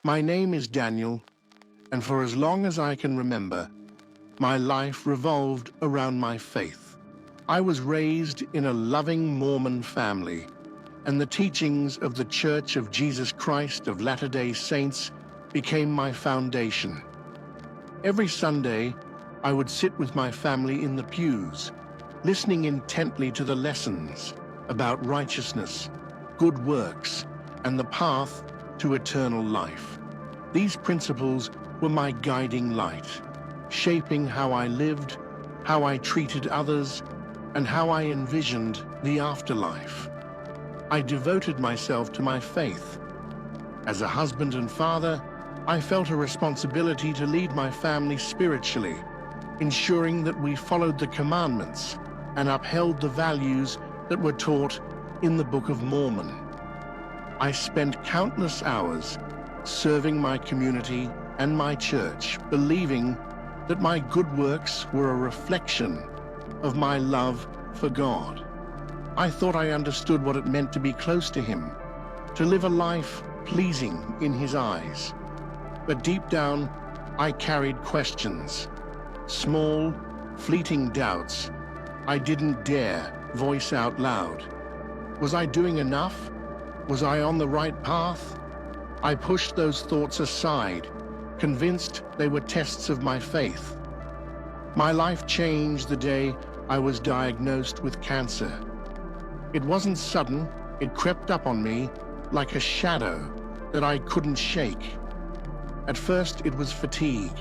My name is Daniel, and for as long as I can remember, my life revolved around my faith. I was raised in a loving Mormon family, and the teachings of the Church of Jesus Christ of Latter-day Saints became my foundation. Every Sunday, I would sit with my family in the pews, listening intently to the lessons about righteousness, good works, and the path to eternal life. These principles were my guiding light, shaping how I lived, how I treated others, and how I envisioned the afterlife. I devoted myself to my faith. As a husband and father, I felt a responsibility to lead my family spiritually, ensuring that we followed the commandments and upheld the values that were taught in the Book of Mormon. I spent countless hours serving my community and my church, believing that my good works were a reflection of my love for God. I thought I understood what it meant to be close to Him, to live a life pleasing in His eyes. But deep down, I carried questions, small, fleeting doubts I didn't dare voice out loud. Was I doing enough? Was I on the right path? I pushed those thoughts aside, convinced they were tests of my faith. My life changed the day I was diagnosed with cancer. It wasn't sudden, it crept up on me like a shadow that I couldn't shake. At first it was fatigue,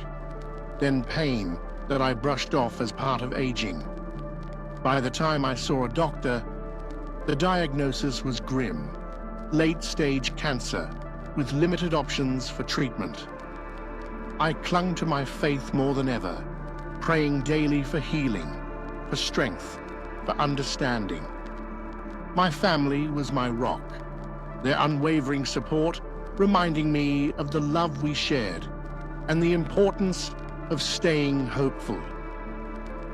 then pain that I brushed off as part of aging. By the time I saw a doctor, the diagnosis was grim. Late-stage cancer with limited options for treatment. I clung to my faith more than ever, praying daily for healing, for strength, for understanding. My family was my rock, their unwavering support reminding me of the love we shared and the importance of staying hopeful.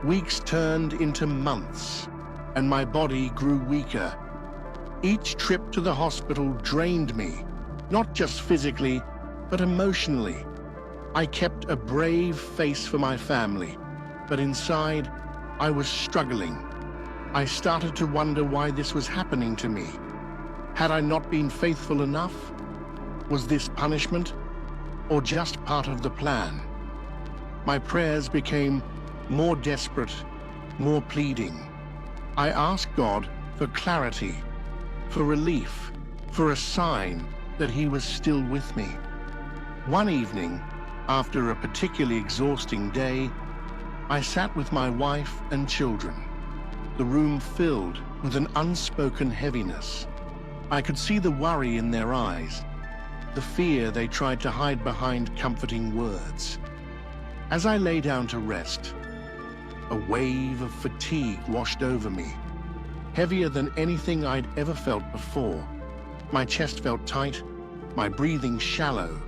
Weeks turned into months, and my body grew weaker. Each trip to the hospital drained me, not just physically, but emotionally. I kept a brave face for my family, but inside, I was struggling. I started to wonder why this was happening to me. Had I not been faithful enough? Was this punishment, or just part of the plan? My prayers became more desperate, more pleading. I asked God for clarity, for relief, for a sign that He was still with me. One evening, after a particularly exhausting day, I sat with my wife and children, the room filled with an unspoken heaviness. I could see the worry in their eyes, the fear they tried to hide behind comforting words. As I lay down to rest, a wave of fatigue washed over me, heavier than anything I'd ever felt before. My chest felt tight, my breathing shallow.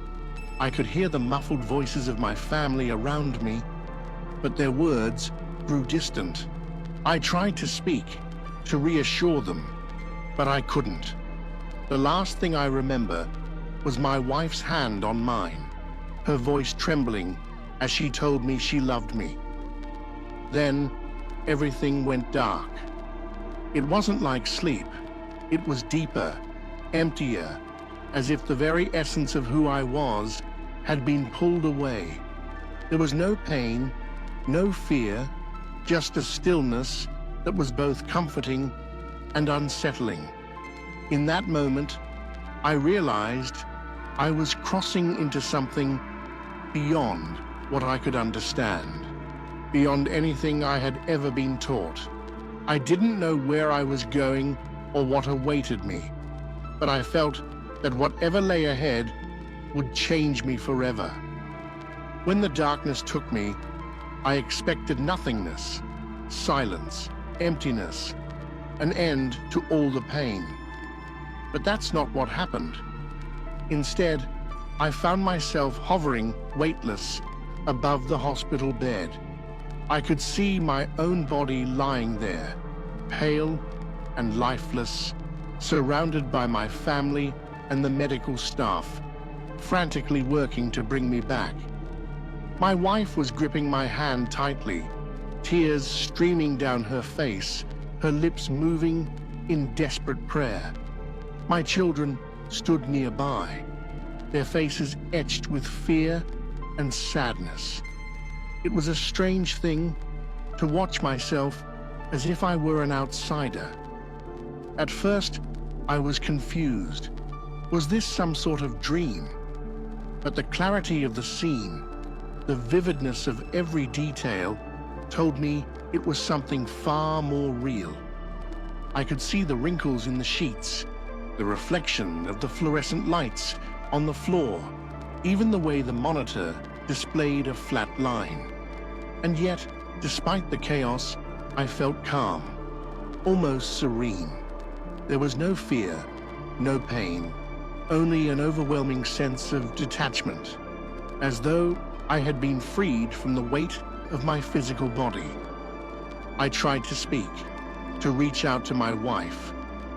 I could hear the muffled voices of my family around me, but their words grew distant. I tried to speak, to reassure them, but I couldn't. The last thing I remember was my wife's hand on mine, her voice trembling as she told me she loved me. Then, everything went dark. It wasn't like sleep. It was deeper, emptier, as if the very essence of who I was had been pulled away. There was no pain, no fear, just a stillness that was both comforting and unsettling. In that moment, I realized I was crossing into something beyond what I could understand, beyond anything I had ever been taught. I didn't know where I was going or what awaited me, but I felt that whatever lay ahead would change me forever. When the darkness took me, I expected nothingness, silence, emptiness, an end to all the pain. But that's not what happened. Instead, I found myself hovering, weightless, above the hospital bed. I could see my own body lying there, pale and lifeless, surrounded by my family and the medical staff, frantically working to bring me back. My wife was gripping my hand tightly, tears streaming down her face, her lips moving in desperate prayer. My children stood nearby, their faces etched with fear and sadness. It was a strange thing to watch myself as if I were an outsider. At first, I was confused. Was this some sort of dream? But the clarity of the scene, the vividness of every detail, told me it was something far more real. I could see the wrinkles in the sheets, the reflection of the fluorescent lights on the floor, even the way the monitor displayed a flat line. And yet, despite the chaos, I felt calm, almost serene. There was no fear, no pain, only an overwhelming sense of detachment, as though I had been freed from the weight of my physical body. I tried to speak, to reach out to my wife,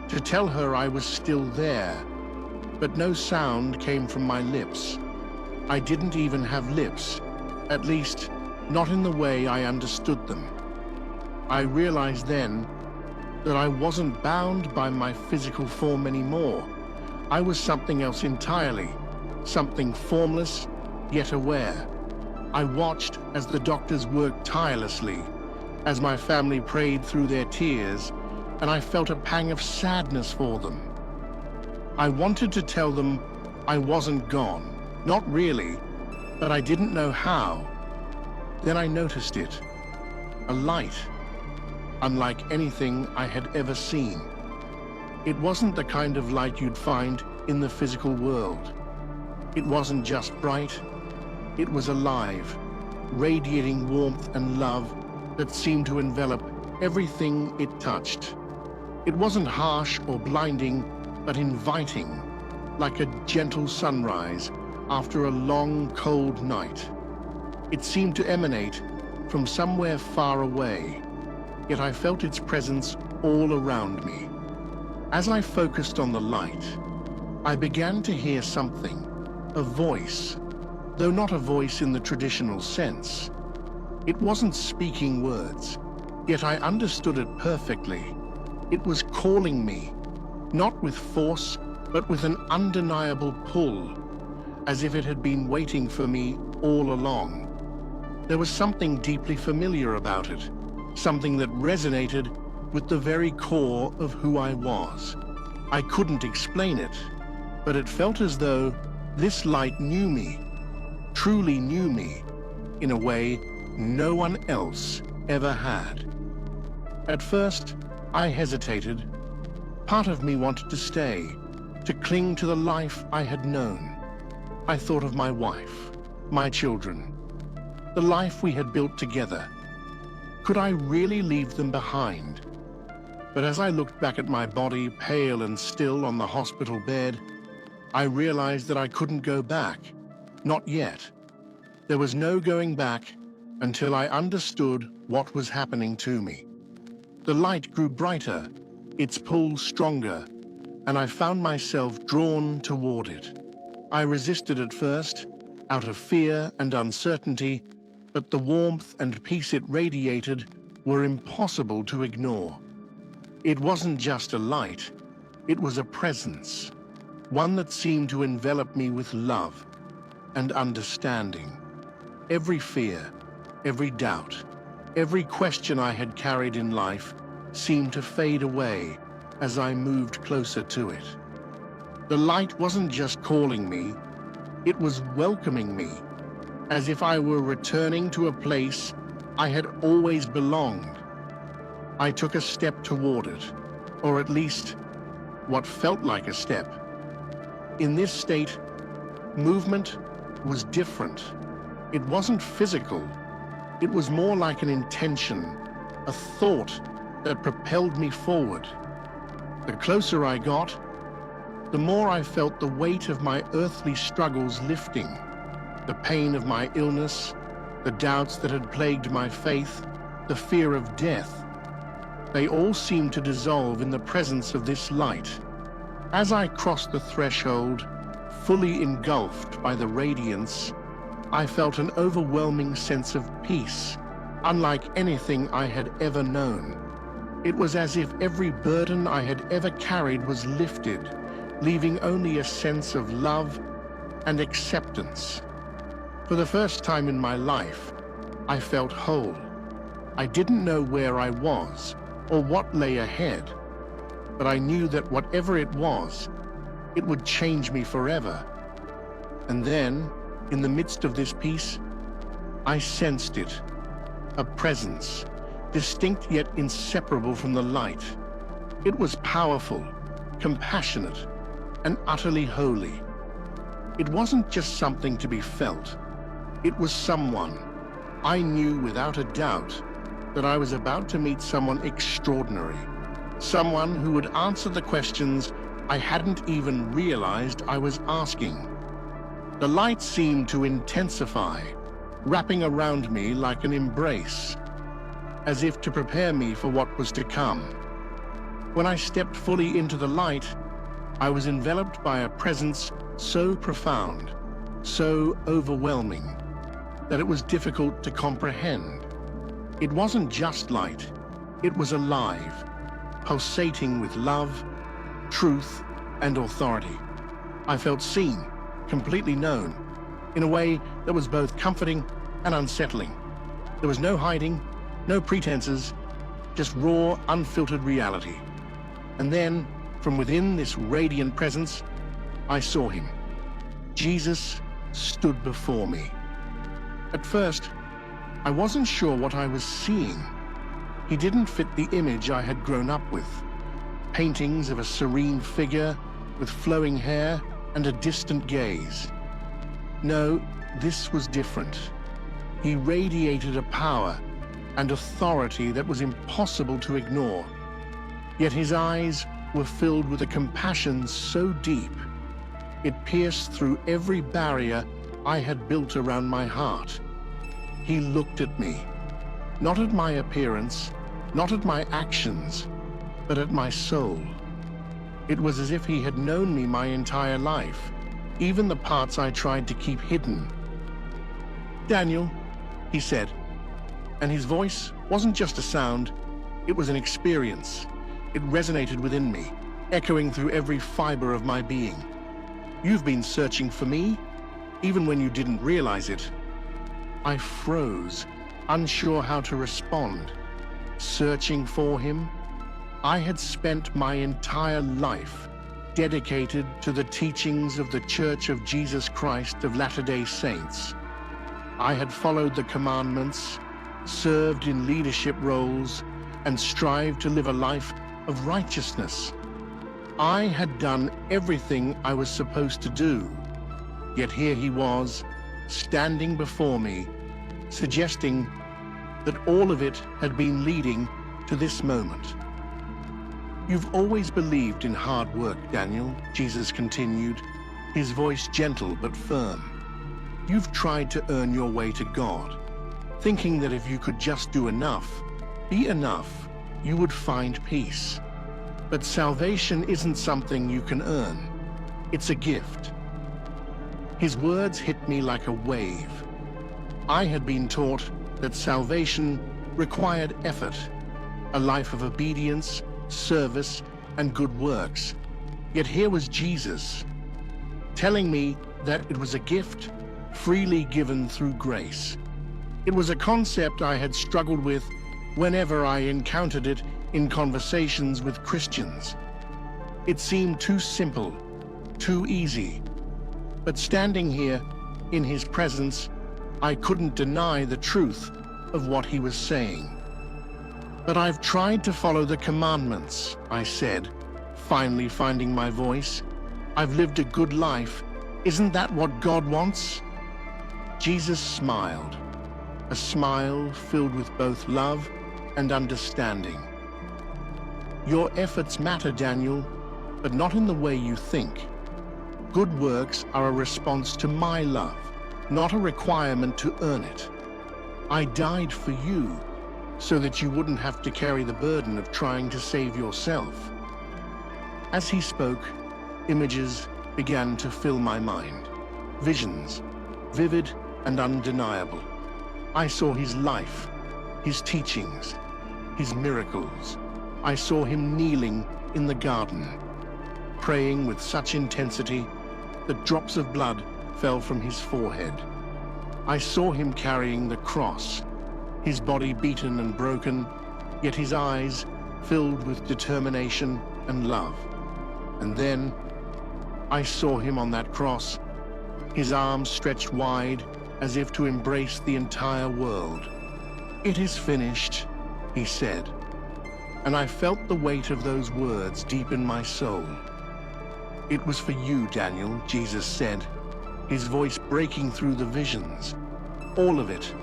to tell her I was still there, but no sound came from my lips. I didn't even have lips, at least not in the way I understood them. I realized then that I wasn't bound by my physical form anymore. I was something else entirely, something formless yet aware. I watched as the doctors worked tirelessly, as my family prayed through their tears, and I felt a pang of sadness for them. I wanted to tell them I wasn't gone, not really, but I didn't know how. Then I noticed it, a light, unlike anything I had ever seen. It wasn't the kind of light you'd find in the physical world. It wasn't just bright, it was alive, radiating warmth and love that seemed to envelop everything it touched. It wasn't harsh or blinding, but inviting, like a gentle sunrise after a long, cold night. It seemed to emanate from somewhere far away, yet I felt its presence all around me. As I focused on the light, I began to hear something, a voice, though not a voice in the traditional sense. It wasn't speaking words, yet I understood it perfectly. It was calling me, not with force, but with an undeniable pull, as if it had been waiting for me all along. There was something deeply familiar about it, something that resonated with the very core of who I was. I couldn't explain it, but it felt as though this light knew me, truly knew me, in a way no one else ever had. At first, I hesitated. Part of me wanted to stay, to cling to the life I had known. I thought of my wife, my children, the life we had built together. Could I really leave them behind? But as I looked back at my body, pale and still on the hospital bed, I realized that I couldn't go back. Not yet. There was no going back until I understood what was happening to me. The light grew brighter, its pull stronger, and I found myself drawn toward it. I resisted at first, out of fear and uncertainty, but the warmth and peace it radiated were impossible to ignore. It wasn't just a light, it was a presence, one that seemed to envelop me with love and understanding. Every fear, every doubt, every question I had carried in life seemed to fade away as I moved closer to it. The light wasn't just calling me, it was welcoming me, as if I were returning to a place I had always belonged. I took a step toward it, or at least what felt like a step. In this state, movement was different. It wasn't physical. It was more like an intention, a thought that propelled me forward. The closer I got, the more I felt the weight of my earthly struggles lifting, the pain of my illness, the doubts that had plagued my faith, the fear of death. They all seemed to dissolve in the presence of this light. As I crossed the threshold, Fully engulfed by the radiance, I felt an overwhelming sense of peace, unlike anything I had ever known. It was as if every burden I had ever carried was lifted, leaving only a sense of love and acceptance. For the first time in my life, I felt whole. I didn't know where I was or what lay ahead, but I knew that whatever it was, it would change me forever. And then, in the midst of this peace, I sensed it, a presence, distinct yet inseparable from the light. It was powerful, compassionate, and utterly holy. It wasn't just something to be felt. It was someone. I knew without a doubt that I was about to meet someone extraordinary, someone who would answer the questions I hadn't even realized I was asking. The light seemed to intensify, wrapping around me like an embrace, as if to prepare me for what was to come. When I stepped fully into the light, I was enveloped by a presence so profound, so overwhelming, that it was difficult to comprehend. It wasn't just light, it was alive, pulsating with love, truth, and authority. I felt seen, completely known, in a way that was both comforting and unsettling. There was no hiding, no pretenses, just raw, unfiltered reality. And then, from within this radiant presence, I saw him. Jesus stood before me. At first, I wasn't sure what I was seeing. He didn't fit the image I had grown up with. Paintings of a serene figure with flowing hair and a distant gaze. No, this was different. He radiated a power and authority that was impossible to ignore. Yet his eyes were filled with a compassion so deep, it pierced through every barrier I had built around my heart. He looked at me, not at my appearance, not at my actions, but at my soul. It was as if he had known me my entire life, even the parts I tried to keep hidden. "Daniel," he said, and his voice wasn't just a sound, it was an experience. It resonated within me, echoing through every fiber of my being. "You've been searching for me, even when you didn't realize it." I froze, unsure how to respond. Searching for him? I had spent my entire life dedicated to the teachings of the Church of Jesus Christ of Latter-day Saints. I had followed the commandments, served in leadership roles, and strived to live a life of righteousness. I had done everything I was supposed to do, yet here he was, standing before me, suggesting that all of it had been leading to this moment. "You've always believed in hard work, Daniel," Jesus continued, his voice gentle but firm. "You've tried to earn your way to God, thinking that if you could just do enough, be enough, you would find peace. But salvation isn't something you can earn. It's a gift." His words hit me like a wave. I had been taught that salvation required effort, a life of obedience, service, and good works. Yet here was Jesus, telling me that it was a gift freely given through grace. It was a concept I had struggled with whenever I encountered it in conversations with Christians. It seemed too simple, too easy. But standing here, in his presence, I couldn't deny the truth of what he was saying. "But I've tried to follow the commandments," I said, finally finding my voice. "I've lived a good life. Isn't that what God wants?" Jesus smiled, a smile filled with both love and understanding. "Your efforts matter, Daniel, but not in the way you think. Good works are a response to my love, not a requirement to earn it. I died for you, so that you wouldn't have to carry the burden of trying to save yourself." As he spoke, images, began to fill my mind. Visions, vivid and undeniable. I saw his life, his teachings, his miracles. I saw him kneeling in the garden, praying with such intensity that drops of blood fell from his forehead. I saw him carrying the cross, his body beaten and broken, yet his eyes filled with determination and love. And then I saw him on that cross, his arms stretched wide as if to embrace the entire world. "It is finished," he said, and I felt the weight of those words deep in my soul. "It was for you, Daniel," Jesus said, his voice breaking through the visions. "All of it,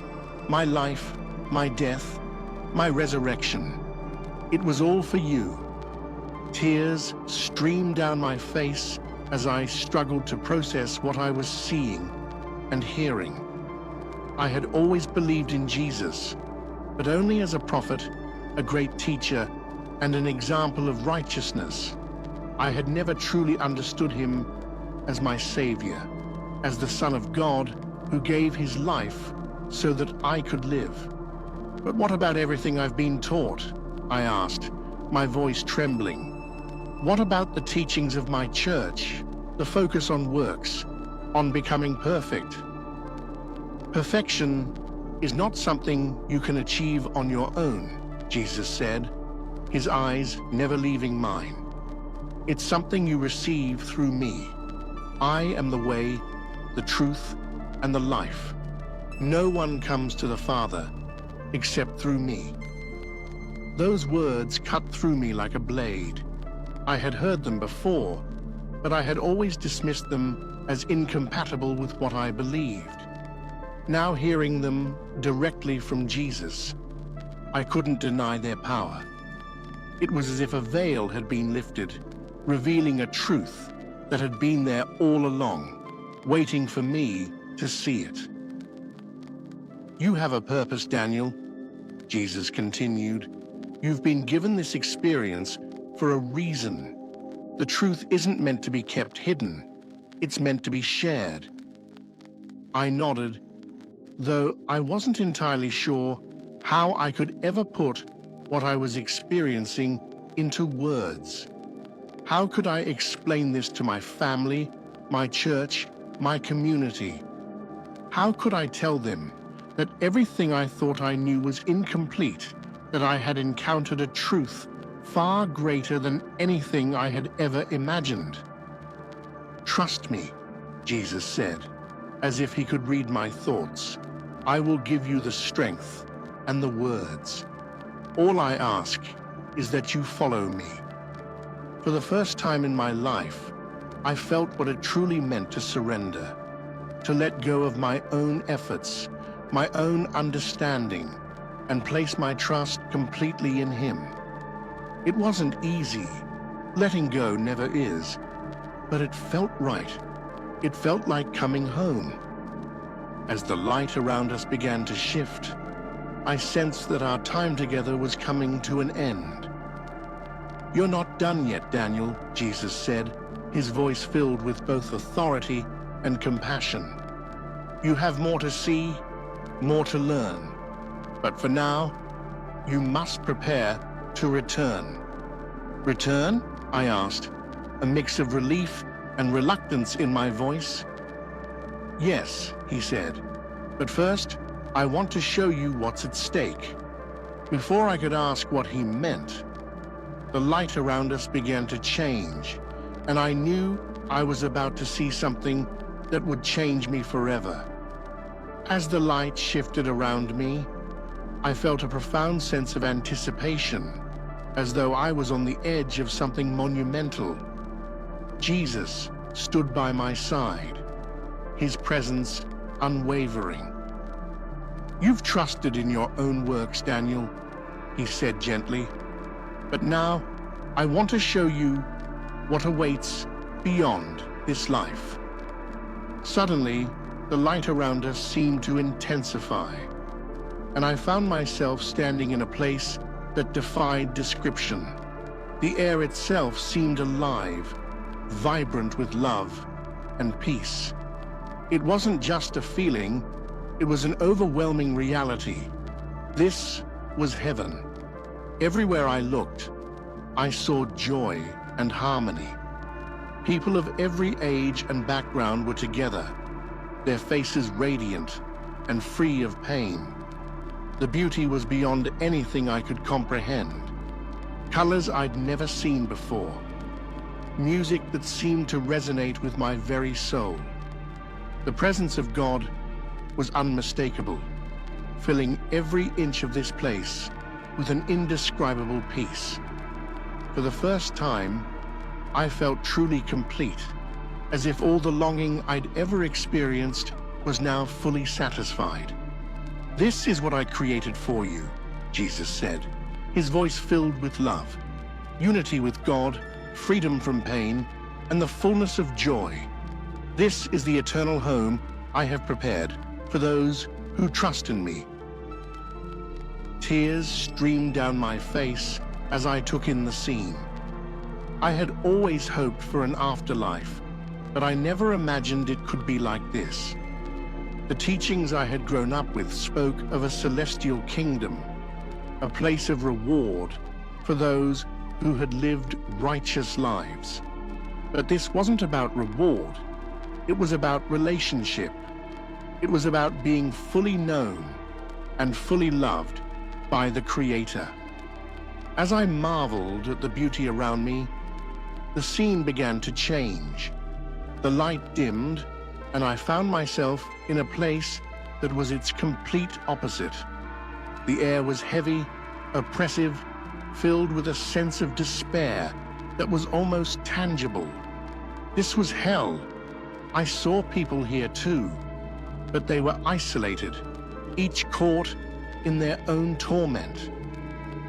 my life, my death, my resurrection. It was all for you." Tears streamed down my face as I struggled to process what I was seeing and hearing. I had always believed in Jesus, but only as a prophet, a great teacher, and an example of righteousness. I had never truly understood him as my Savior, as the Son of God who gave his life so that I could live. "But what about everything I've been taught?" I asked, my voice trembling. "What about the teachings of my church, the focus on works, on becoming perfect?" "Perfection is not something you can achieve on your own," Jesus said, his eyes never leaving mine. "It's something you receive through me. I am the way, the truth, and the life. No one comes to the Father except through me." Those words cut through me like a blade. I had heard them before, but I had always dismissed them as incompatible with what I believed. Now hearing them directly from Jesus, I couldn't deny their power. It was as if a veil had been lifted, revealing a truth that had been there all along, waiting for me to see it. "You have a purpose, Daniel," Jesus continued. "You've been given this experience for a reason. The truth isn't meant to be kept hidden. It's meant to be shared." I nodded, though I wasn't entirely sure how I could ever put what I was experiencing into words. How could I explain this to my family, my church, my community? How could I tell them that everything I thought I knew was incomplete, that I had encountered a truth far greater than anything I had ever imagined? "Trust me," Jesus said, as if he could read my thoughts. "I will give you the strength and the words. All I ask is that you follow me." For the first time in my life, I felt what it truly meant to surrender, to let go of my own efforts, my own understanding, and place my trust completely in him. It wasn't easy. Letting go never is. But it felt right. It felt like coming home. As the light around us began to shift, I sensed that our time together was coming to an end. "You're not done yet, Daniel," Jesus said, his voice filled with both authority and compassion. "You have more to see, more to learn. But for now, you must prepare to return." "Return?" I asked, a mix of relief and reluctance in my voice. "Yes," he said, "but first, I want to show you what's at stake." Before I could ask what he meant, the light around us began to change, and I knew I was about to see something that would change me forever. As the light shifted around me, I felt a profound sense of anticipation, as though I was on the edge of something monumental. Jesus stood by my side, his presence unwavering. "You've trusted in your own works, Daniel," he said gently, "but now I want to show you what awaits beyond this life." Suddenly, the light around us seemed to intensify, and I found myself standing in a place that defied description. The air itself seemed alive, vibrant with love and peace. It wasn't just a feeling, it was an overwhelming reality. This was heaven. Everywhere I looked, I saw joy and harmony. People of every age and background were together, their faces radiant and free of pain. The beauty was beyond anything I could comprehend. Colors I'd never seen before. Music that seemed to resonate with my very soul. The presence of God was unmistakable, filling every inch of this place with an indescribable peace. For the first time, I felt truly complete, as if all the longing I'd ever experienced was now fully satisfied. "This is what I created for you," Jesus said, his voice filled with love. Unity with God, freedom from pain, and the fullness of joy. This is the eternal home I have prepared for those who trust in me. Tears streamed down my face as I took in the scene. I had always hoped for an afterlife, but I never imagined it could be like this. The teachings I had grown up with spoke of a celestial kingdom, a place of reward for those who had lived righteous lives. But this wasn't about reward. It was about relationship. It was about being fully known and fully loved by the Creator. As I marveled at the beauty around me, the scene began to change. The light dimmed, and I found myself in a place that was its complete opposite. The air was heavy, oppressive, filled with a sense of despair that was almost tangible. This was hell. I saw people here too, but they were isolated, each caught in their own torment.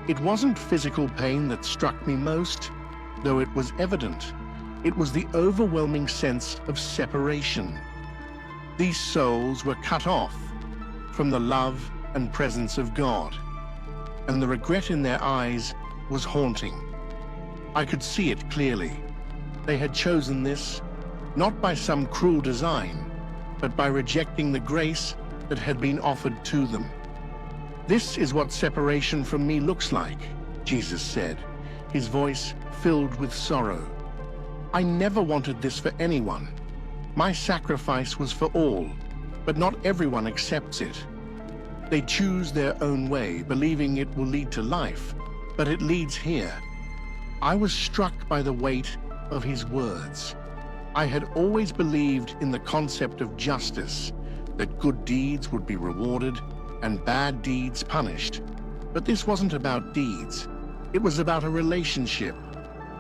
It wasn't physical pain that struck me most, though it was evident. It was the overwhelming sense of separation. These souls were cut off from the love and presence of God, and the regret in their eyes was haunting. I could see it clearly. They had chosen this, not by some cruel design, but by rejecting the grace that had been offered to them. "This is what separation from me looks like," Jesus said, his voice filled with sorrow. "I never wanted this for anyone. My sacrifice was for all, but not everyone accepts it. They choose their own way, believing it will lead to life, but it leads here." I was struck by the weight of his words. I had always believed in the concept of justice, that good deeds would be rewarded and bad deeds punished. But this wasn't about deeds. It was about a relationship,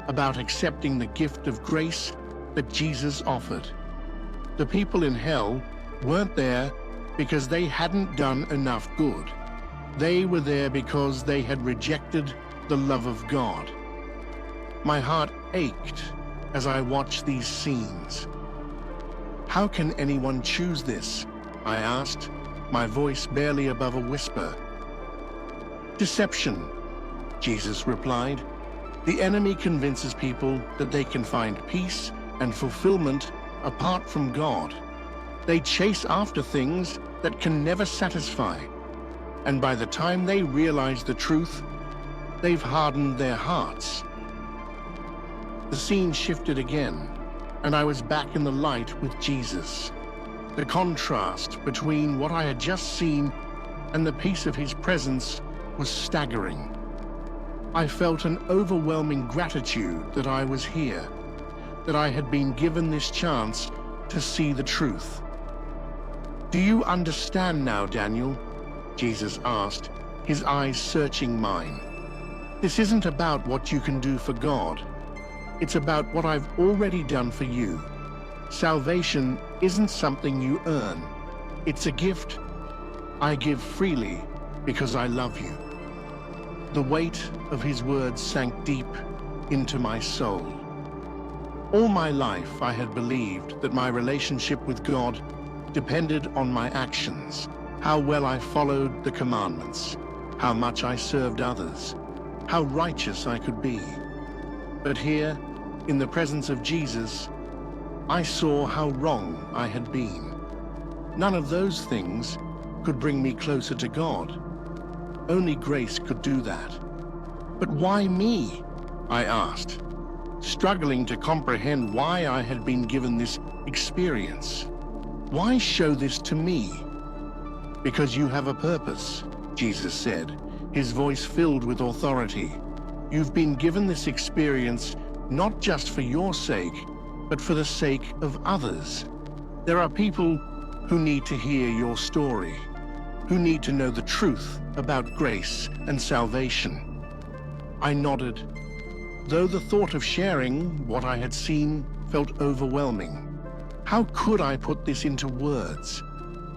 about accepting the gift of grace that Jesus offered. The people in hell weren't there because they hadn't done enough good. They were there because they had rejected the love of God. My heart ached as I watched these scenes. "How can anyone choose this?" I asked, my voice barely above a whisper. "Deception," Jesus replied. "The enemy convinces people that they can find peace and fulfillment apart from God. They chase after things that can never satisfy, and by the time they realize the truth, they've hardened their hearts." The scene shifted again, and I was back in the light with Jesus. The contrast between what I had just seen and the peace of his presence was staggering. I felt an overwhelming gratitude that I was here, that I had been given this chance to see the truth. "Do you understand now, Daniel?" Jesus asked, his eyes searching mine. "This isn't about what you can do for God. It's about what I've already done for you. Salvation isn't something you earn. It's a gift I give freely because I love you." The weight of his words sank deep into my soul. All my life I had believed that my relationship with God depended on my actions, how well I followed the commandments, how much I served others, how righteous I could be. But here, in the presence of Jesus, I saw how wrong I had been. None of those things could bring me closer to God. Only grace could do that. But why me? I asked, struggling to comprehend why I had been given this experience. Why show this to me? Because you have a purpose, Jesus said, his voice filled with authority. You've been given this experience not just for your sake, but for the sake of others. There are people who need to hear your story, who need to know the truth about grace and salvation. I nodded, though the thought of sharing what I had seen felt overwhelming. How could I put this into words?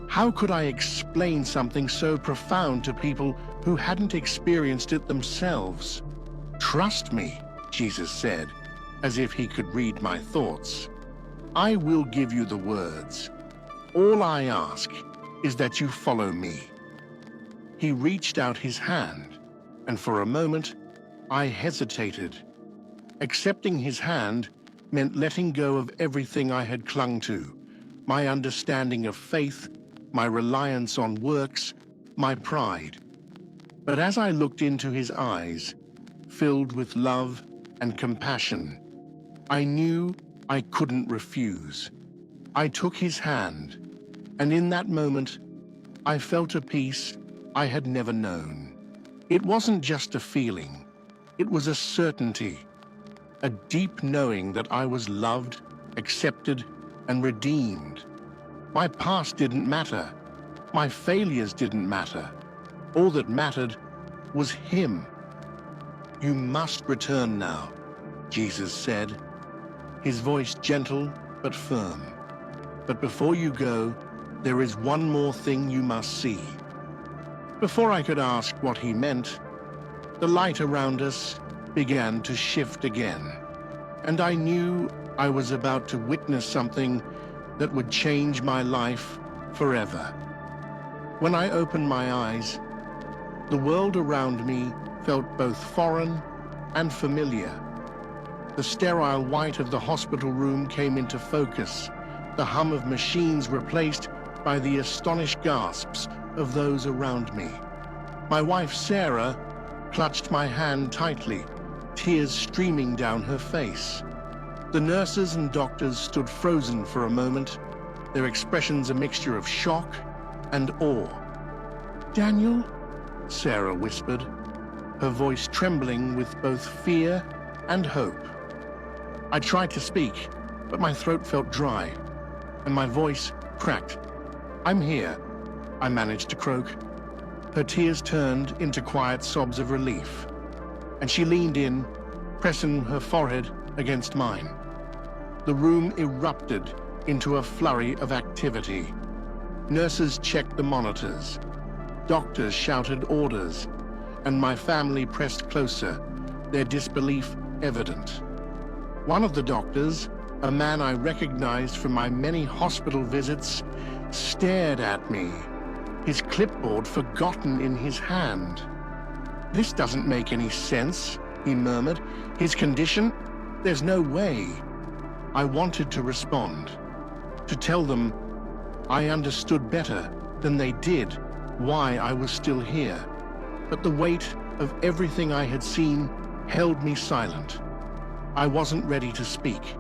How could I explain something so profound to people who hadn't experienced it themselves? Trust me, Jesus said, as if he could read my thoughts. I will give you the words. All I ask is that you follow me. He reached out his hand, and for a moment, I hesitated. Accepting his hand meant letting go of everything I had clung to, my understanding of faith, my reliance on works, my pride. But as I looked into his eyes, filled with love and compassion, I knew I couldn't refuse. I took his hand, and in that moment, I felt a peace I had never known. It wasn't just a feeling, it was a certainty, a deep knowing that I was loved, accepted, and redeemed. My past didn't matter. My failures didn't matter. All that mattered was him. You must return now, Jesus said, his voice gentle but firm. But before you go, there is one more thing you must see. Before I could ask what he meant, the light around us began to shift again, and I knew I was about to witness something that would change my life forever. When I opened my eyes, the world around me felt both foreign and familiar. The sterile white of the hospital room came into focus, the hum of machines replaced by the astonished gasps of those around me. My wife, Sarah, clutched my hand tightly, tears streaming down her face. The nurses and doctors stood frozen for a moment, their expressions a mixture of shock and awe. "Daniel?" Sarah whispered, her voice trembling with both fear and hope. I tried to speak, but my throat felt dry, and my voice cracked. "I'm here," I managed to croak. Her tears turned into quiet sobs of relief, and she leaned in, pressing her forehead against mine. The room erupted into a flurry of activity. Nurses checked the monitors, doctors shouted orders, and my family pressed closer, their disbelief evident. One of the doctors, a man I recognized from my many hospital visits, stared at me, his clipboard forgotten in his hand. "This doesn't make any sense," he murmured. "His condition? There's no way." I wanted to respond, to tell them I understood better than they did why I was still here. But the weight of everything I had seen held me silent. I wasn't ready to speak.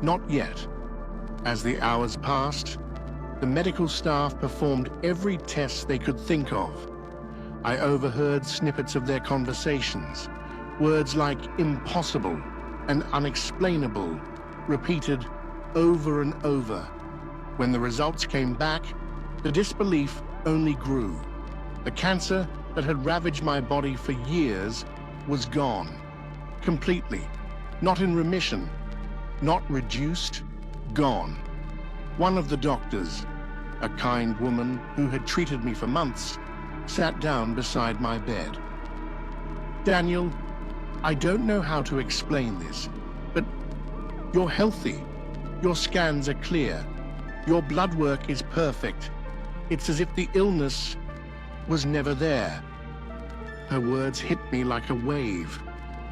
Not yet. As the hours passed, the medical staff performed every test they could think of. I overheard snippets of their conversations, words like impossible and unexplainable, repeated over and over. When the results came back, the disbelief only grew. The cancer that had ravaged my body for years was gone, completely, not in remission, not reduced, gone. One of the doctors, a kind woman who had treated me for months, sat down beside my bed. "Daniel, I don't know how to explain this, but you're healthy. Your scans are clear. Your blood work is perfect. It's as if the illness was never there." Her words hit me like a wave.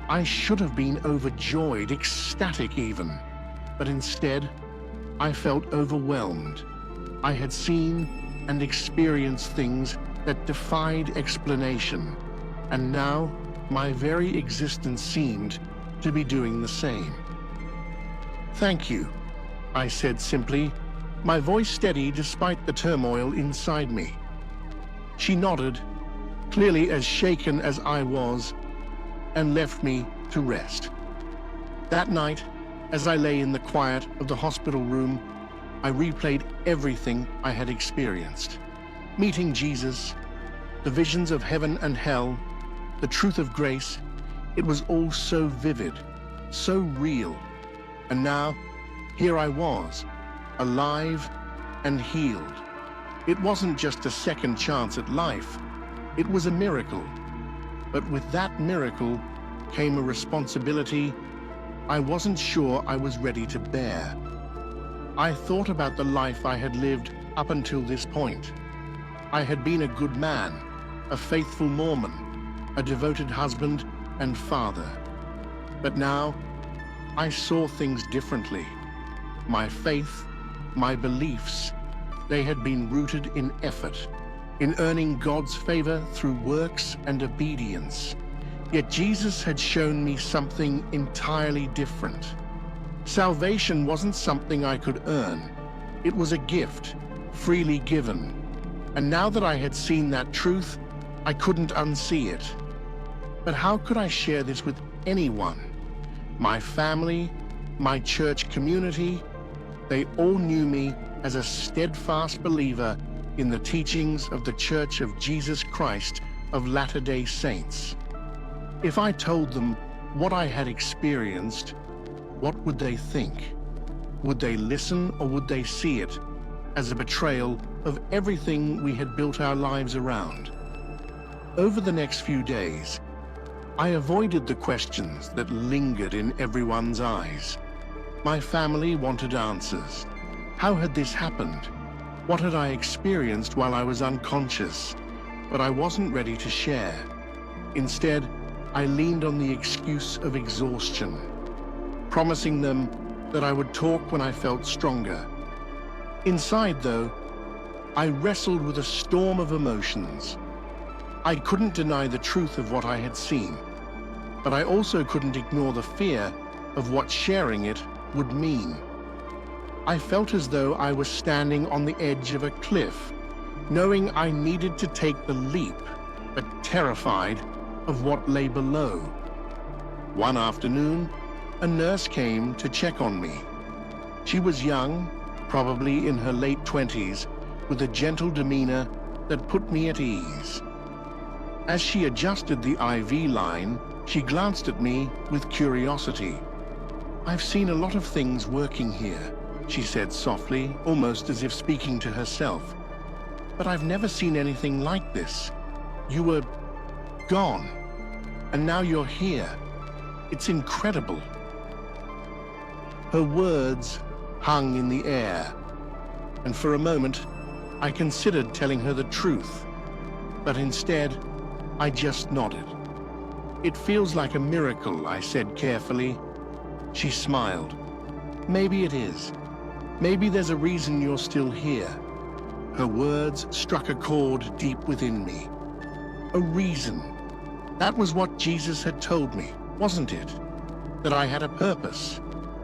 I should have been overjoyed, ecstatic even, but instead, I felt overwhelmed. I had seen and experienced things that defied explanation, and now my very existence seemed to be doing the same. "Thank you," I said simply, my voice steady despite the turmoil inside me. She nodded, clearly as shaken as I was, and left me to rest. That night, as I lay in the quiet of the hospital room, I replayed everything I had experienced. Meeting Jesus, the visions of heaven and hell, the truth of grace, it was all so vivid, so real. And now, here I was, alive and healed. It wasn't just a second chance at life, it was a miracle. But with that miracle came a responsibility I wasn't sure I was ready to bear. I thought about the life I had lived up until this point. I had been a good man, a faithful Mormon, a devoted husband and father. But now, I saw things differently. My faith, my beliefs, they had been rooted in effort, in earning God's favor through works and obedience. Yet Jesus had shown me something entirely different. Salvation wasn't something I could earn. It was a gift, freely given. And now that I had seen that truth, I couldn't unsee it. But how could I share this with anyone? My family, my church community, they all knew me as a steadfast believer in the teachings of the Church of Jesus Christ of Latter-day Saints. If I told them what I had experienced, what would they think? Would they listen, or would they see it as a betrayal of everything we had built our lives around? Over the next few days, I avoided the questions that lingered in everyone's eyes. My family wanted answers. How had this happened? What had I experienced while I was unconscious? But I wasn't ready to share. Instead, I leaned on the excuse of exhaustion, promising them that I would talk when I felt stronger. Inside, though, I wrestled with a storm of emotions. I couldn't deny the truth of what I had seen, but I also couldn't ignore the fear of what sharing it would mean. I felt as though I was standing on the edge of a cliff, knowing I needed to take the leap, but terrified of what lay below. One afternoon, a nurse came to check on me. She was young, probably in her late 20s, with a gentle demeanor that put me at ease. As she adjusted the IV line, she glanced at me with curiosity. "I've seen a lot of things working here," she said softly, almost as if speaking to herself. "But I've never seen anything like this. You were gone, and now you're here. It's incredible." Her words hung in the air, and for a moment, I considered telling her the truth. But instead, I just nodded. "It feels like a miracle," I said carefully. She smiled. "Maybe it is. Maybe there's a reason you're still here." Her words struck a chord deep within me. A reason. That was what Jesus had told me, wasn't it? That I had a purpose,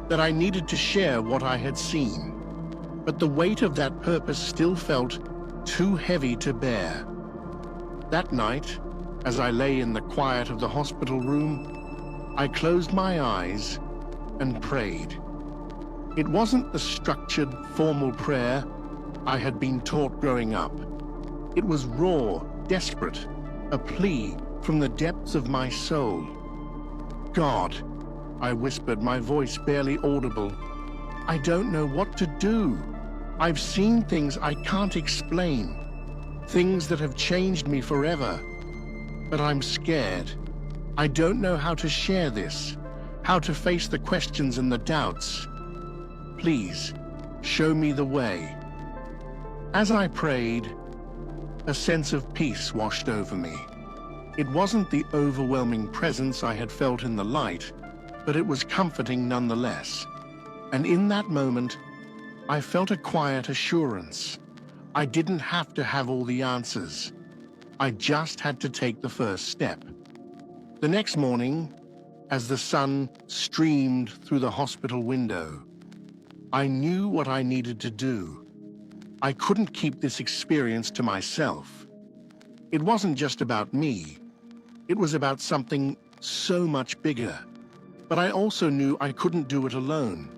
that I needed to share what I had seen. But the weight of that purpose still felt too heavy to bear. That night, as I lay in the quiet of the hospital room, I closed my eyes and prayed. It wasn't the structured, formal prayer I had been taught growing up. It was raw, desperate, a plea from the depths of my soul. "God," I whispered, my voice barely audible, "I don't know what to do. I've seen things I can't explain, things that have changed me forever. But I'm scared. I don't know how to share this, how to face the questions and the doubts. Please, show me the way." As I prayed, a sense of peace washed over me. It wasn't the overwhelming presence I had felt in the light, but it was comforting nonetheless. And in that moment, I felt a quiet assurance. I didn't have to have all the answers. I just had to take the first step. The next morning, as the sun streamed through the hospital window, I knew what I needed to do. I couldn't keep this experience to myself. It wasn't just about me. It was about something so much bigger. But I also knew I couldn't do it alone.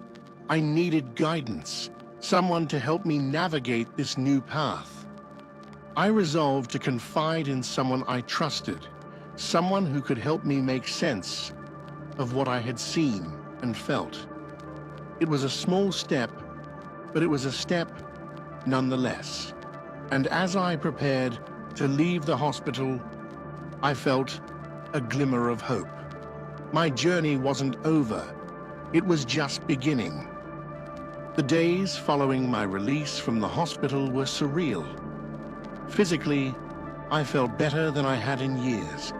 I needed guidance, someone to help me navigate this new path. I resolved to confide in someone I trusted, someone who could help me make sense of what I had seen and felt. It was a small step, but it was a step nonetheless. And as I prepared to leave the hospital, I felt a glimmer of hope. My journey wasn't over. It was just beginning. The days following my release from the hospital were surreal. Physically, I felt better than I had in years,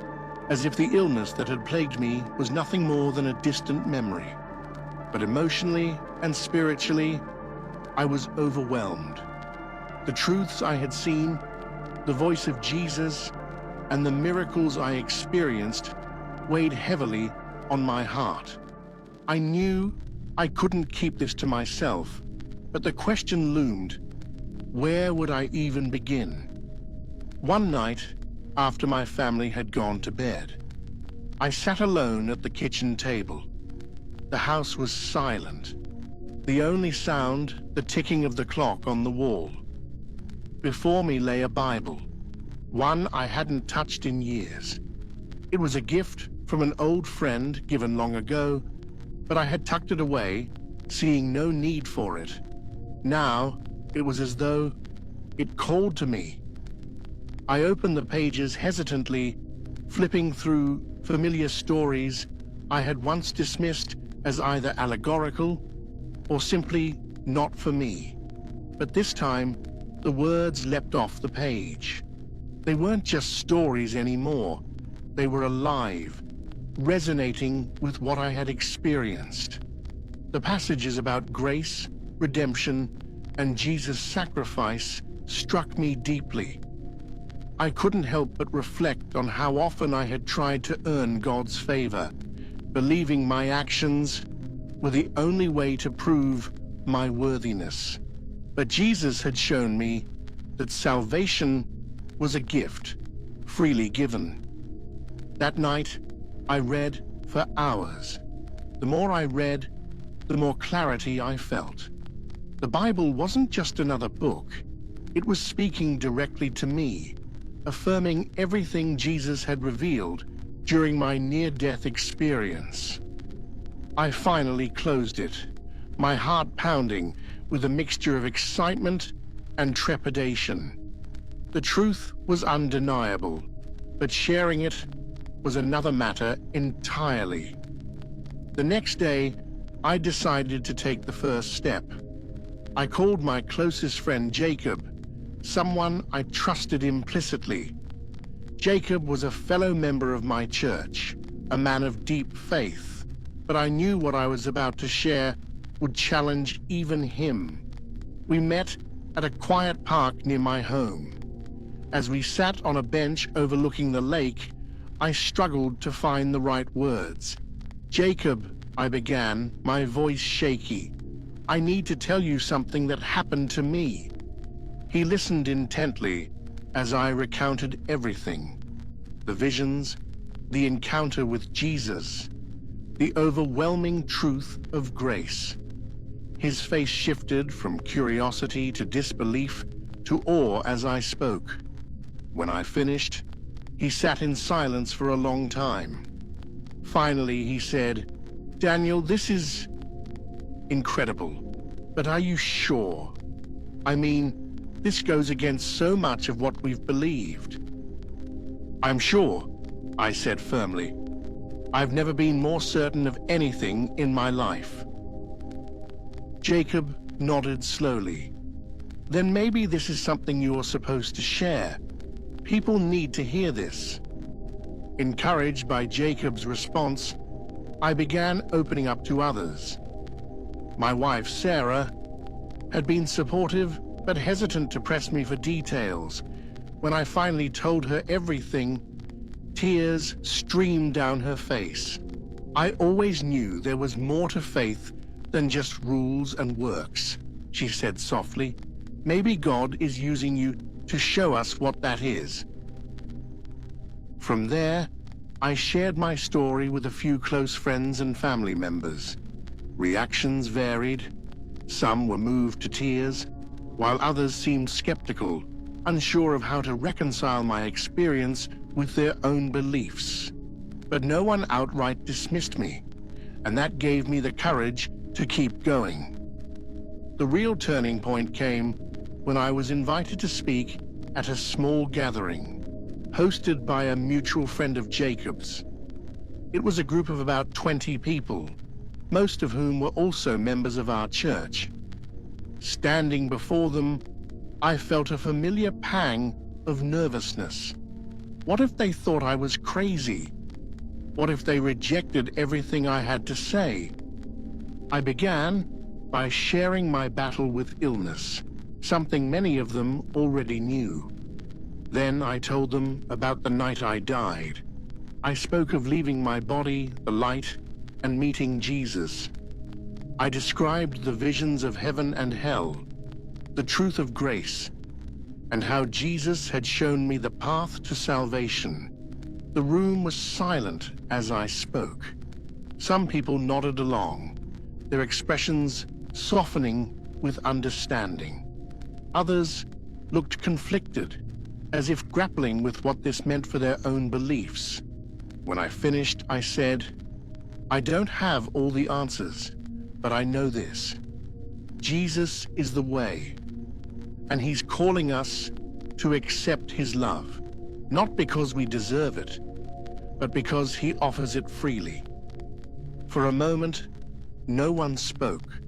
as if the illness that had plagued me was nothing more than a distant memory. But emotionally and spiritually, I was overwhelmed. The truths I had seen, the voice of Jesus, and the miracles I experienced weighed heavily on my heart. I knew I couldn't keep this to myself, but the question loomed, where would I even begin? One night, after my family had gone to bed, I sat alone at the kitchen table. The house was silent. The only sound, the ticking of the clock on the wall. Before me lay a Bible, one I hadn't touched in years. It was a gift from an old friend given long ago, but I had tucked it away, seeing no need for it. Now, it was as though it called to me. I opened the pages hesitantly, flipping through familiar stories I had once dismissed as either allegorical or simply not for me. But this time, the words leapt off the page. They weren't just stories anymore. They were alive, resonating with what I had experienced. The passages about grace, redemption, and Jesus' sacrifice struck me deeply. I couldn't help but reflect on how often I had tried to earn God's favor, believing my actions were the only way to prove my worthiness. But Jesus had shown me that salvation was a gift, freely given. That night, I read for hours. The more I read, the more clarity I felt. The Bible wasn't just another book. It was speaking directly to me, affirming everything Jesus had revealed during my near-death experience. I finally closed it, my heart pounding with a mixture of excitement and trepidation. The truth was undeniable, but sharing it was another matter entirely. The next day, I decided to take the first step. I called my closest friend Jacob, someone I trusted implicitly. Jacob was a fellow member of my church, a man of deep faith, but I knew what I was about to share would challenge even him. We met at a quiet park near my home. As we sat on a bench overlooking the lake, I struggled to find the right words. "Jacob," I began, my voice shaky, "I need to tell you something that happened to me." He listened intently as I recounted everything. The visions, the encounter with Jesus, the overwhelming truth of grace. His face shifted from curiosity to disbelief to awe as I spoke. When I finished, he sat in silence for a long time. Finally, he said, "Daniel, this is incredible, but are you sure? I mean, this goes against so much of what we've believed." "I'm sure," I said firmly. "I've never been more certain of anything in my life." Jacob nodded slowly. "Then maybe this is something you're supposed to share. People need to hear this." Encouraged by Jacob's response, I began opening up to others. My wife, Sarah, had been supportive but hesitant to press me for details. When I finally told her everything, tears streamed down her face. I always knew there was more to faith than just rules and works, she said softly. Maybe God is using you to show us what that is. From there, I shared my story with a few close friends and family members. Reactions varied. Some were moved to tears, while others seemed skeptical, unsure of how to reconcile my experience with their own beliefs. But no one outright dismissed me, and that gave me the courage to keep going. The real turning point came when I was invited to speak at a small gathering, hosted by a mutual friend of Jacob's. It was a group of about 20 people, most of whom were also members of our church. Standing before them, I felt a familiar pang of nervousness. What if they thought I was crazy? What if they rejected everything I had to say? I began by sharing my battle with illness, something many of them already knew. Then I told them about the night I died. I spoke of leaving my body, the light, and meeting Jesus. I described the visions of heaven and hell, the truth of grace, and how Jesus had shown me the path to salvation. The room was silent as I spoke. Some people nodded along, their expressions softening with understanding. Others looked conflicted, as if grappling with what this meant for their own beliefs. When I finished, I said, I don't have all the answers, but I know this. Jesus is the way, and he's calling us to accept his love, not because we deserve it, but because he offers it freely. For a moment, no one spoke.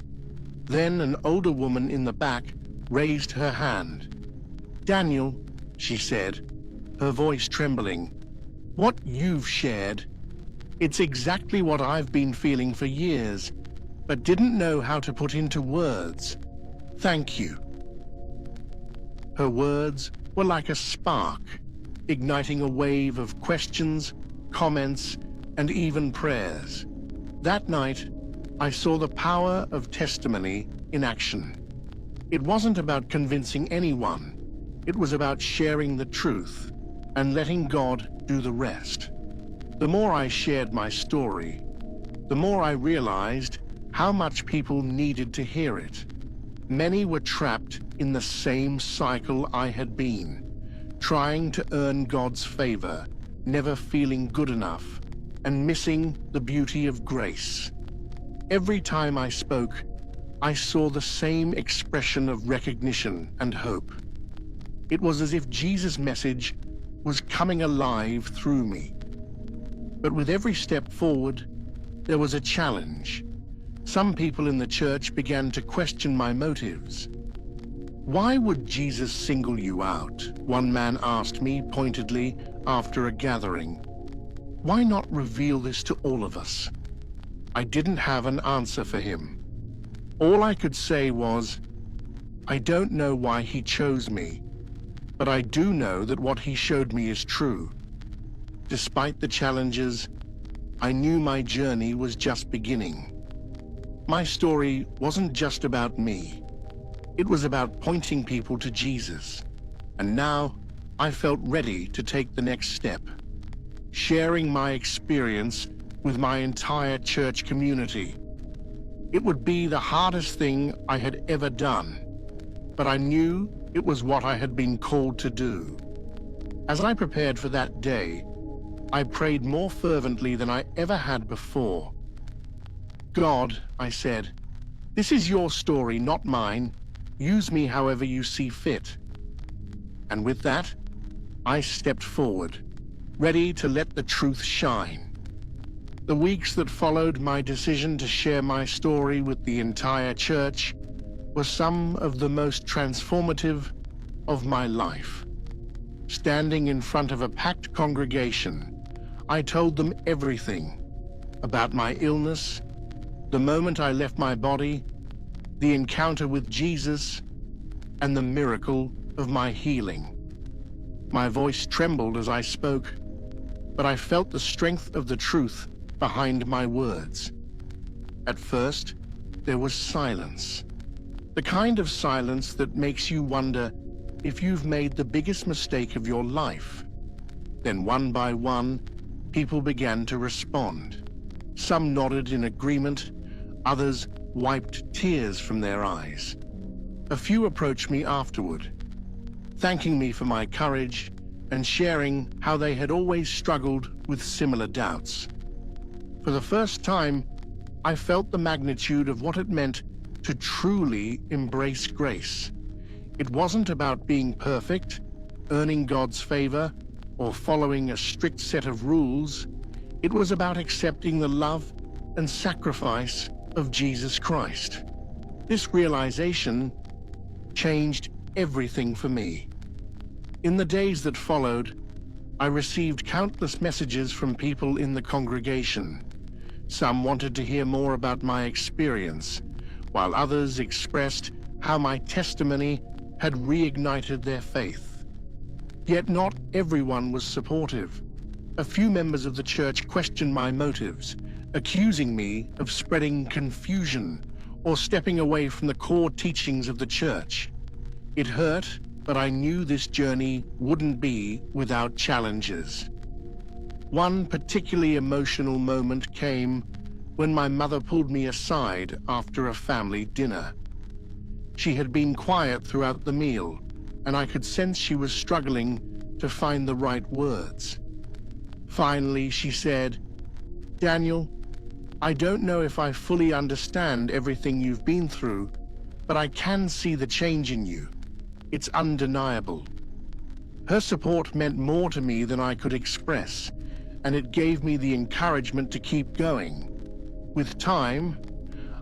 Then an older woman in the back raised her hand. Daniel, she said, her voice trembling, what you've shared, it's exactly what I've been feeling for years, but didn't know how to put into words. Thank you. Her words were like a spark, igniting a wave of questions, comments, and even prayers. That night, I saw the power of testimony in action. It wasn't about convincing anyone. It was about sharing the truth and letting God do the rest. The more I shared my story, the more I realized how much people needed to hear it. Many were trapped in the same cycle I had been, trying to earn God's favor, never feeling good enough, and missing the beauty of grace. Every time I spoke, I saw the same expression of recognition and hope. It was as if Jesus' message was coming alive through me. But with every step forward, there was a challenge. Some people in the church began to question my motives. Why would Jesus single you out? One man asked me pointedly after a gathering. Why not reveal this to all of us? I didn't have an answer for him. All I could say was, I don't know why he chose me, but I do know that what he showed me is true. Despite the challenges, I knew my journey was just beginning. My story wasn't just about me. It was about pointing people to Jesus. And now I felt ready to take the next step, sharing my experience with my entire church community. It would be the hardest thing I had ever done, but I knew it was what I had been called to do. As I prepared for that day, I prayed more fervently than I ever had before. God, I said, this is your story, not mine. Use me however you see fit. And with that, I stepped forward, ready to let the truth shine. The weeks that followed my decision to share my story with the entire church were some of the most transformative of my life. Standing in front of a packed congregation, I told them everything about my illness, the moment I left my body, the encounter with Jesus, and the miracle of my healing. My voice trembled as I spoke, but I felt the strength of the truth behind my words. At first, there was silence. The kind of silence that makes you wonder if you've made the biggest mistake of your life. Then one by one, people began to respond. Some nodded in agreement, others wiped tears from their eyes. A few approached me afterward, thanking me for my courage and sharing how they had always struggled with similar doubts. For the first time, I felt the magnitude of what it meant to truly embrace grace. It wasn't about being perfect, earning God's favor, or following a strict set of rules. It was about accepting the love and sacrifice of Jesus Christ. This realization changed everything for me. In the days that followed, I received countless messages from people in the congregation. Some wanted to hear more about my experience, while others expressed how my testimony had reignited their faith. Yet not everyone was supportive. A few members of the church questioned my motives, accusing me of spreading confusion or stepping away from the core teachings of the church. It hurt, but I knew this journey wouldn't be without challenges. One particularly emotional moment came when my mother pulled me aside after a family dinner. She had been quiet throughout the meal, and I could sense she was struggling to find the right words. Finally, she said, "Daniel, I don't know if I fully understand everything you've been through, but I can see the change in you. It's undeniable." Her support meant more to me than I could express, and it gave me the encouragement to keep going. With time,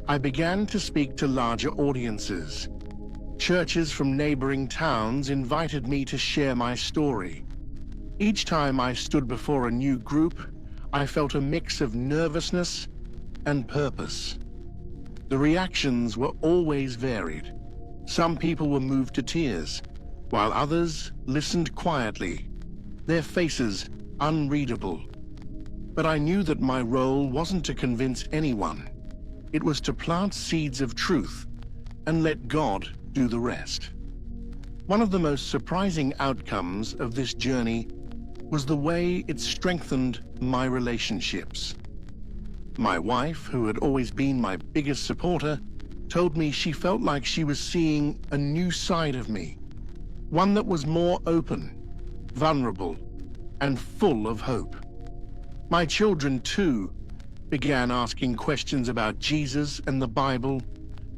I began to speak to larger audiences. Churches from neighboring towns invited me to share my story. Each time I stood before a new group, I felt a mix of nervousness and purpose. The reactions were always varied. Some people were moved to tears, while others listened quietly, their faces unreadable. But I knew that my role wasn't to convince anyone. It was to plant seeds of truth and let God do the rest. One of the most surprising outcomes of this journey was the way it strengthened my relationships. My wife, who had always been my biggest supporter, told me she felt like she was seeing a new side of me, one that was more open, vulnerable, and full of hope. My children, too, began asking questions about Jesus and the Bible,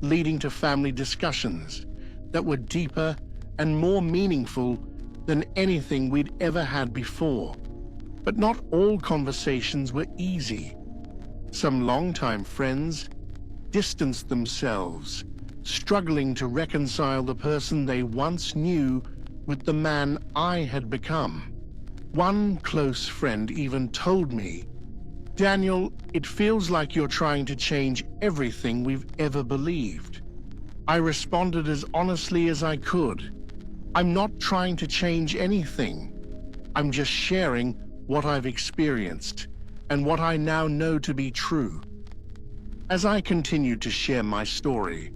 leading to family discussions that were deeper and more meaningful than anything we'd ever had before. But not all conversations were easy. Some longtime friends distanced themselves, struggling to reconcile the person they once knew with the man I had become. One close friend even told me, "Daniel, it feels like you're trying to change everything we've ever believed." I responded as honestly as I could. "I'm not trying to change anything. I'm just sharing what I've experienced and what I now know to be true." As I continued to share my story,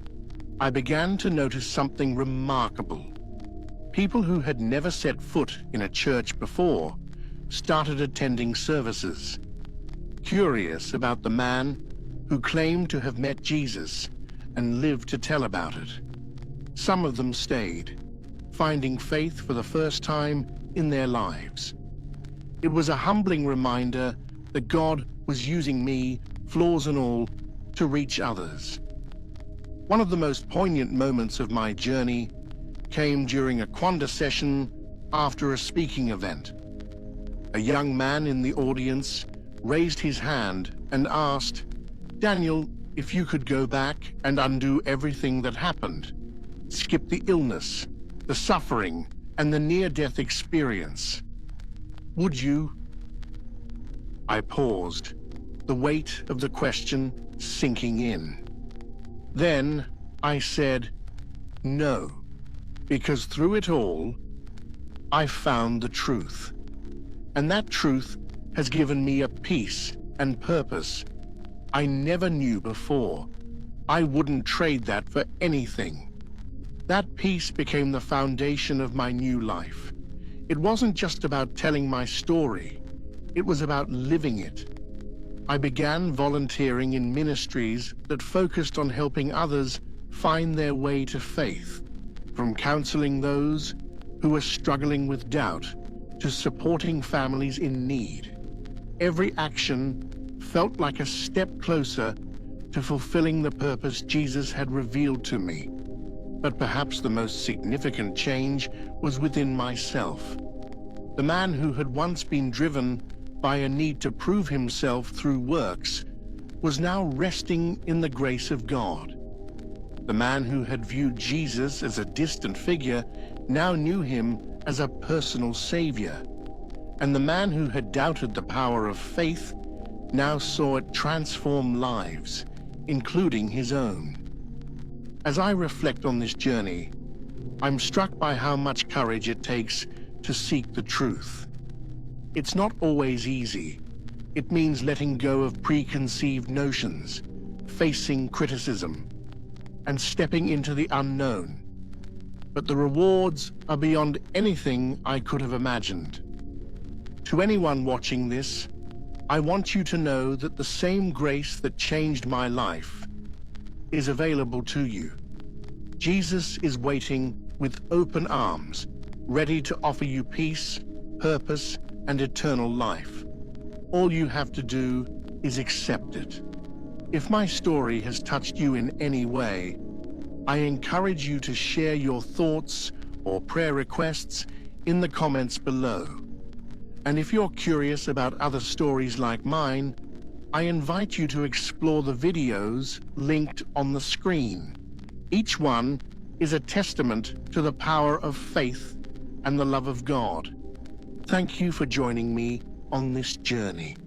I began to notice something remarkable. People who had never set foot in a church before started attending services, curious about the man who claimed to have met Jesus and lived to tell about it. Some of them stayed, finding faith for the first time in their lives. It was a humbling reminder that God was using me, flaws and all, to reach others. One of the most poignant moments of my journey came during a Quanda session after a speaking event. A young man in the audience raised his hand and asked, "Daniel, if you could go back and undo everything that happened, skip the illness, the suffering, and the near-death experience, would you?" I paused, the weight of the question sinking in. Then I said, no, because through it all, I found the truth. And that truth has given me a peace and purpose I never knew before. I wouldn't trade that for anything. That peace became the foundation of my new life. It wasn't just about telling my story. It was about living it. I began volunteering in ministries that focused on helping others find their way to faith, from counseling those who were struggling with doubt to supporting families in need. Every action felt like a step closer to fulfilling the purpose Jesus had revealed to me. But perhaps the most significant change was within myself. The man who had once been driven by a need to prove himself through works was now resting in the grace of God. The man who had viewed Jesus as a distant figure now knew him as a personal savior. And the man who had doubted the power of faith now saw it transform lives, including his own. As I reflect on this journey, I'm struck by how much courage it takes to seek the truth. It's not always easy. It means letting go of preconceived notions, facing criticism, and stepping into the unknown. But the rewards are beyond anything I could have imagined. To anyone watching this, I want you to know that the same grace that changed my life is available to you. Jesus is waiting with open arms, ready to offer you peace, purpose, and eternal life. All you have to do is accept it. If my story has touched you in any way, I encourage you to share your thoughts or prayer requests in the comments below. And if you're curious about other stories like mine, I invite you to explore the videos linked on the screen. Each one is a testament to the power of faith and the love of God. Thank you for joining me on this journey.